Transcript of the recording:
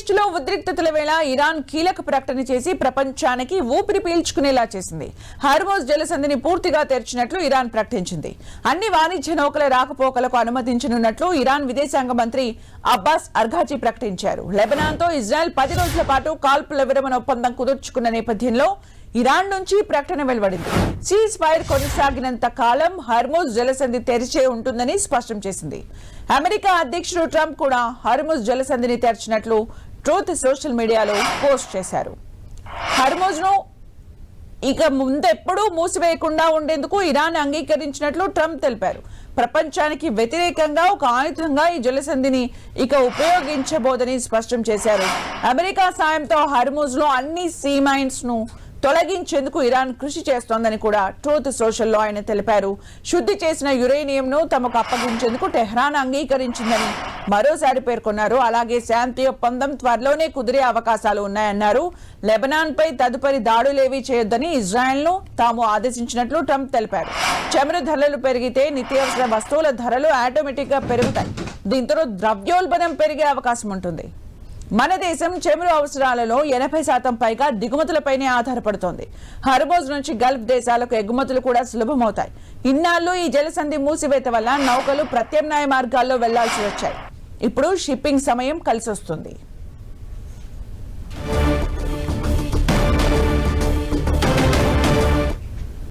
ఈస్ట్లో ఉద్రిక్తతల వేళ ఇరాన్ కీలక ప్రకటన చేసి ప్రపంచానికి ఊపిరి పీల్చుకునేలా చేసింది. హార్మోజ్ జలసంధిని పూర్తిగా తెరిచినట్లు ఇరాన్ ప్రకటించింది. అన్ని వాణిజ్య నౌకల రాకపోకలకు అనుమతించనున్నట్లు ఇరాన్ విదేశాంగ మంత్రి అబ్బాస్ అర్ఘాచి ప్రకటించారు. లెబనాన్తో ఇజ్రాయెల్ 10 రోజుల పాటు కాల్పుల విరమణ ఒప్పందం కుదుర్చుకున్న నేపథ్యంలో ఇరాన్ నుంచి ప్రకటన వెలువడింది. సీజ్ ఫైర్ కొనసాగినంత కాలం హార్మోజ్ జలసంధి తెరిచే ఉంటుందని స్పష్టం చేసింది. అమెరికా అధ్యక్షుడు ట్రంప్ కూడా హార్మోజ్ జలసంధిని తెరిచినట్లు ట్రూత్ సోషల్ మీడియాలో పోస్ట్ చేశారు. హార్మోజ్ ను ఇక ముందెప్పుడూ మూసివేయకుండా ఉండేందుకు ఇరాన్ అంగీకరించినట్లు ట్రంప్ తెలిపారు. ప్రపంచానికి వ్యతిరేకంగా ఒక ఆయుధంగా ఈ జలసంధిని ఇక ఉపయోగించబోదని స్పష్టం చేశారు. అమెరికా సాయంతో హార్మోజ్ లో అన్ని సీ మైన్స్ ను తొలగించేందుకు ఇరాన్ కృషి చేస్తోందని కూడా ట్రూత్ సోషల్లో ఆయన తెలిపారు. శుద్ధి చేసిన యురేనియంను తమకు అప్పగించేందుకు టెహ్రాన్ అంగీకరించిందని మరోసారి పేర్కొన్నారు. అలాగే శాంతి ఒప్పందం త్వరలోనే కుదిరే అవకాశాలు ఉన్నాయన్నారు. లెబనాన్ పై తదుపరి దాడులేవీ చేయొద్దని ఇజ్రాయెల్ ను తాము ఆదేశించినట్లు ట్రంప్ తెలిపారు. చమురు ధరలు పెరిగితే నిత్యావసర వస్తువుల ధరలు ఆటోమేటిక్ గా పెరుగుతాయి. దీంతో ద్రవ్యోల్బణం పెరిగే అవకాశం ఉంటుంది. మన దేశం చమురు అవసరాలలో 80% పైగా దిగుమతులపైనే ఆధారపడుతోంది. హార్మోజ్ నుంచి గల్ఫ్ దేశాలకు ఎగుమతులు కూడా సులభమవుతాయి. ఇన్నాళ్లు ఈ జలసంధి మూసివేత వల్ల నౌకలు ప్రత్యామ్నాయ మార్గాల్లో వెళ్లాల్సి వచ్చాయి. ఇప్పుడు షిప్పింగ్ సమయం కలిసొస్తుంది.